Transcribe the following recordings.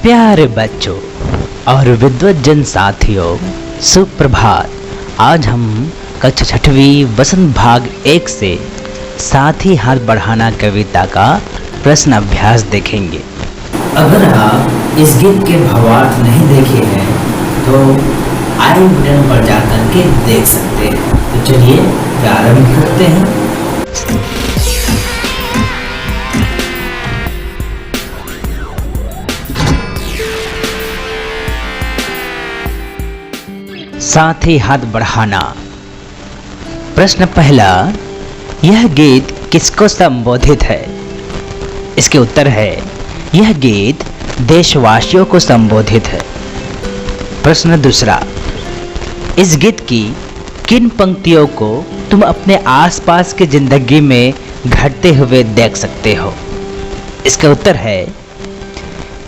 प्यारे बच्चों और विद्वज्जन साथियों, सुप्रभात। आज हम कक्षा 6वीं वसंत भाग 1 से साथ ही हाथ बढ़ाना कविता का प्रश्न अभ्यास देखेंगे। अगर आप इस गीत के भावार्थ नहीं देखे हैं तो आई बटन पर जाकर के देख सकते हैं। तो चलिए प्रारंभ करते हैं। साथ ही हाथ बढ़ाना। प्रश्न पहला, यह गीत किसको संबोधित है? इसके उत्तर है, यह गीत देशवासियों को संबोधित है। प्रश्न दूसरा, इस गीत की किन पंक्तियों को तुम अपने आसपास की जिंदगी में घटते हुए देख सकते हो? इसका उत्तर है,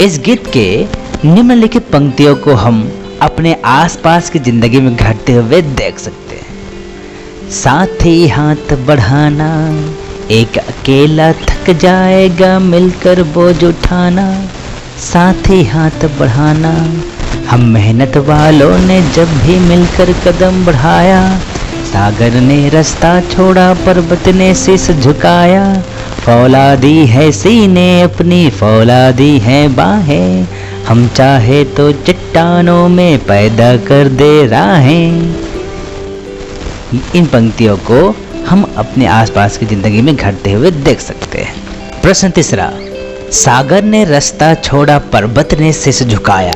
इस गीत के निम्नलिखित पंक्तियों को हम अपने आसपास की जिंदगी में घटते हुए देख सकते हैं। साथ ही हाथ बढ़ाना, एक अकेला थक जाएगा मिलकर बोझ उठाना। साथ ही हाथ बढ़ाना, हम मेहनत वालों ने जब भी मिलकर कदम बढ़ाया। सागर ने रास्ता छोड़ा, पर्वत ने शीश झुकाया। फौलादी है सीने अपनी, फौलादी है बाहें, हम चाहे तो चट्टानों में पैदा कर दे राहें। इन पंक्तियों को हम अपने आसपास की जिंदगी में घटते हुए देख सकते हैं। प्रश्न तीसरा, सागर ने रास्ता छोड़ा, पर्वत ने शीश झुकाया।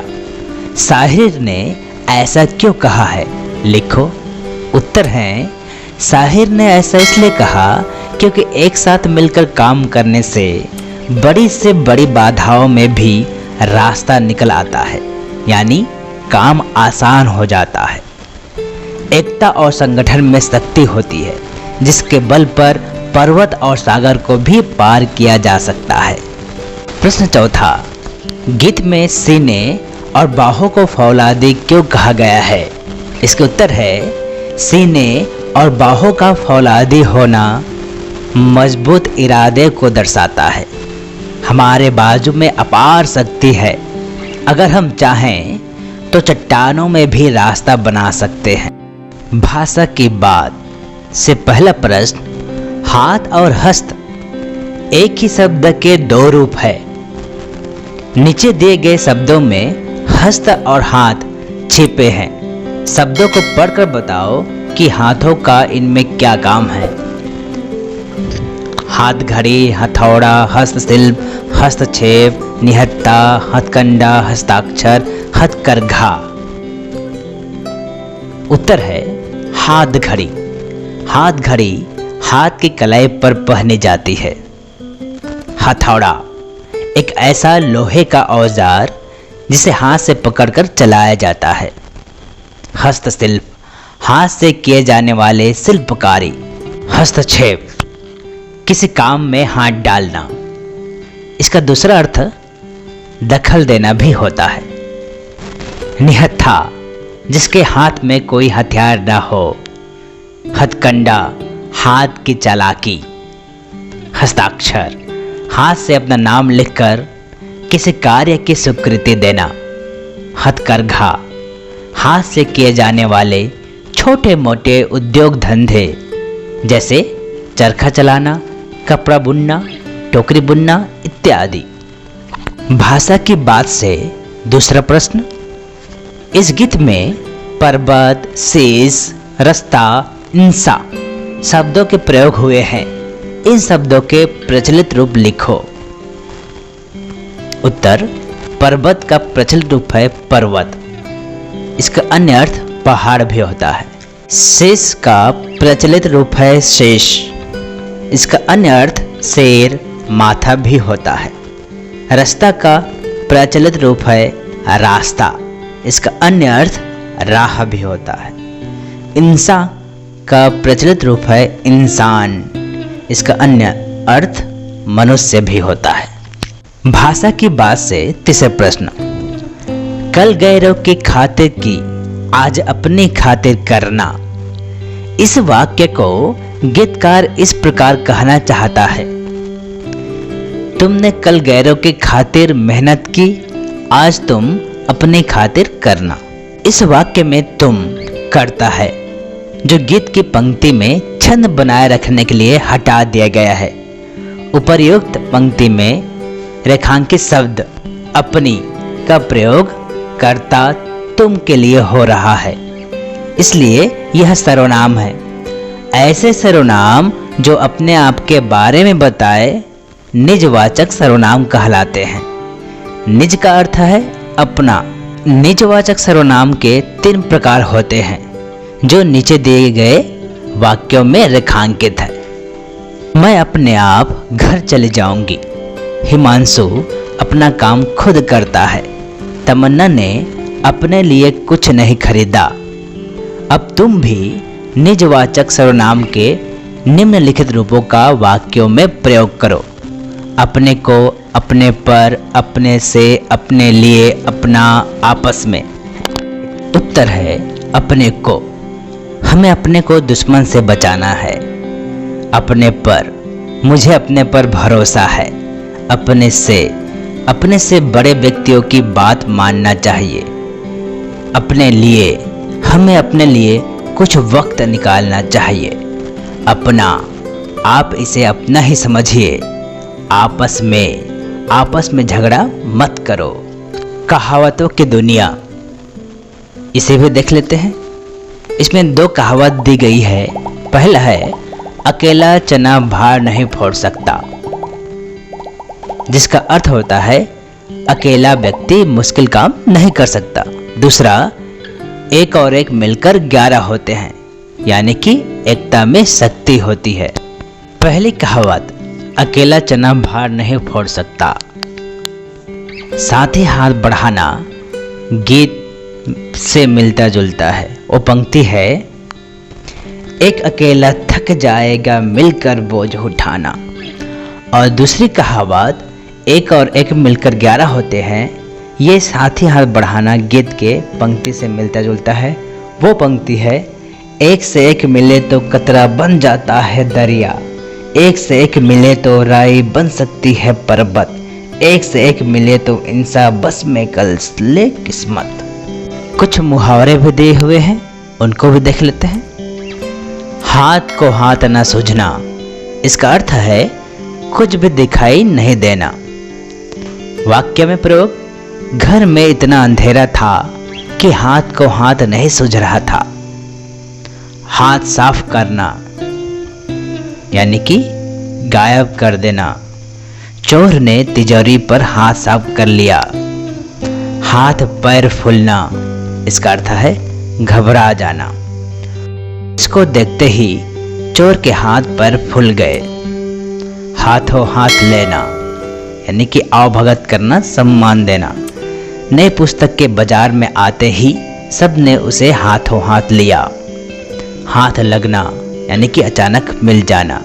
शाहिर ने ऐसा क्यों कहा है? लिखो। उत्तर है, शाहिर ने ऐसा इसलिए कहा क्योंकि एक साथ मिलकर काम करने से बड़ी बाधाओं में भी रास्ता निकल आता है, यानी काम आसान हो जाता है। एकता और संगठन में शक्ति होती है, जिसके बल पर पर्वत और सागर को भी पार किया जा सकता है। प्रश्न चौथा, गीत में सीने और बाहों को फौलादी क्यों कहा गया है? इसके उत्तर है, सीने और बाहों का फौलादी होना मजबूत इरादे को दर्शाता है। हमारे बाजू में अपार शक्ति है। अगर हम चाहें तो चट्टानों में भी रास्ता बना सकते हैं। भाषा की बात से पहला प्रश्न, हाथ और हस्त एक ही शब्द के दो रूप है। नीचे दिए गए शब्दों में हस्त और हाथ छिपे हैं। शब्दों को पढ़कर बताओ कि हाथों का इनमें क्या काम है। हाथ घड़ी, हथौड़ा, हस्तशिल्प, हस्तक्षेप, निहत्था, हथकंडा, हस्ताक्षर, हथकरघा। उत्तर है हाथ घड़ी। हाथ घड़ी हाथ की कलाई पर पहनी जाती है। हथौड़ा एक ऐसा लोहे का औजार जिसे हाथ से पकड़कर चलाया जाता है। हस्तशिल्प हाथ से किए जाने वाले शिल्पकारी। हस्तक्षेप किसी काम में हाथ डालना। इसका दूसरा अर्थ दखल देना भी होता है। निहत्था जिसके हाथ में कोई हथियार न हो। हथकंडा हाथ की चालाकी। हस्ताक्षर हाथ से अपना नाम लिखकर किसी कार्य की स्वीकृति देना। हथकरघा हाथ से किए जाने वाले छोटे मोटे उद्योग धंधे, जैसे चरखा चलाना, कपड़ा बुनना, टोकरी बुनना इत्यादि। भाषा की बात से दूसरा प्रश्न, इस गीत में पर्वत, शीश, रास्ता, इंसा शब्दों के प्रयोग हुए हैं। इन शब्दों के प्रचलित रूप लिखो। उत्तर, पर्वत का प्रचलित रूप है पर्वत। इसका अन्य अर्थ पहाड़ भी होता है। शीश का प्रचलित रूप है शेष। इसका अन्य अर्थ शेर, माथा भी होता है। रास्ता का प्रचलित रूप है रास्ता। इसका अन्य अर्थ राह भी होता है। इंसा का प्रचलित रूप है इंसान। इसका अन्य अर्थ मनुष्य भी होता है। भाषा की बात से तीसरा प्रश्न, कल गैरों की खातिर की, आज अपनी खातिर करना। इस वाक्य को गीतकार इस प्रकार कहना चाहता है, तुमने कल गैरों की खातिर मेहनत की, आज तुम अपने खातिर करना। इस वाक्य में तुम करता है जो गीत की पंक्ति में छंद बनाए रखने के लिए हटा दिया गया है। उपर्युक्त पंक्ति में रेखांकित शब्द अपनी का प्रयोग करता तुम के लिए हो रहा है, इसलिए यह सर्वनाम है। ऐसे सर्वनाम जो अपने आप के बारे में बताए निजवाचक सर्वनाम कहलाते हैं। निज का अर्थ है अपना। निजवाचक सर्वनाम के 3 प्रकार होते हैं जो नीचे दिए गए वाक्यों में रेखांकित है। मैं अपने आप घर चली जाऊंगी। हिमांशु अपना काम खुद करता है। तमन्ना ने अपने लिए कुछ नहीं खरीदा। अब तुम भी निजवाचक सर्वनाम के निम्नलिखित रूपों का वाक्यों में प्रयोग करो। अपने को, अपने पर, अपने से, अपने लिए, अपना, आपस में। उत्तर है अपने को। हमें अपने को दुश्मन से बचाना है। अपने पर, मुझे अपने पर भरोसा है। अपने से बड़े व्यक्तियों की बात मानना चाहिए। अपने लिए, हमें अपने लिए कुछ वक्त निकालना चाहिए। अपना, आप इसे अपना ही समझिए। आपस में झगड़ा मत करो। कहावतों की दुनिया, इसे भी देख लेते हैं। इसमें 2 कहावत दी गई है। पहला है अकेला चना भार नहीं फोड़ सकता, जिसका अर्थ होता है अकेला व्यक्ति मुश्किल काम नहीं कर सकता। दूसरा, 1 और 1 मिलकर 11 होते हैं, यानी कि एकता में शक्ति होती है। पहली कहावत अकेला चना भार नहीं फोड़ सकता। साथ ही हाथ बढ़ाना गीत से मिलता जुलता है। वो पंक्ति है, एक अकेला थक जाएगा मिलकर बोझ उठाना। और दूसरी कहावत 1 और 1 मिलकर 11 होते हैं। ये साथ ही हाथ बढ़ाना गीत के पंक्ति से मिलता जुलता है। वो पंक्ति है, 1 से 1 मिले तो कतरा बन जाता है दरिया। 1 से 1 मिले तो राई बन सकती है पर्वत। 1 से 1 मिले तो इंसान बस में कल ले किस्मत। कुछ मुहावरे भी दिए हुए हैं, उनको भी देख लेते हैं। हाथ को हाथ न सूझना, इसका अर्थ है कुछ भी दिखाई नहीं देना। वाक्य में प्रयोग, घर में इतना अंधेरा था कि हाथ को हाथ नहीं सूझ रहा था। हाथ साफ करना, यानी कि गायब कर देना। चोर ने तिजोरी पर हाथ साफ कर लिया। हाथ पैर फूलना, इसका अर्थ है घबरा जाना। इसको देखते ही चोर के हाथ पैर फूल गए। हाथों हाथ लेना, यानी कि आवभगत करना, सम्मान देना। नई पुस्तक के बाजार में आते ही सब ने उसे हाथों हाथ लिया। हाथ लगना, यानी कि अचानक मिल जाना।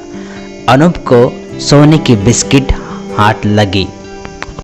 अनूप को सोने की बिस्किट हाथ लगी।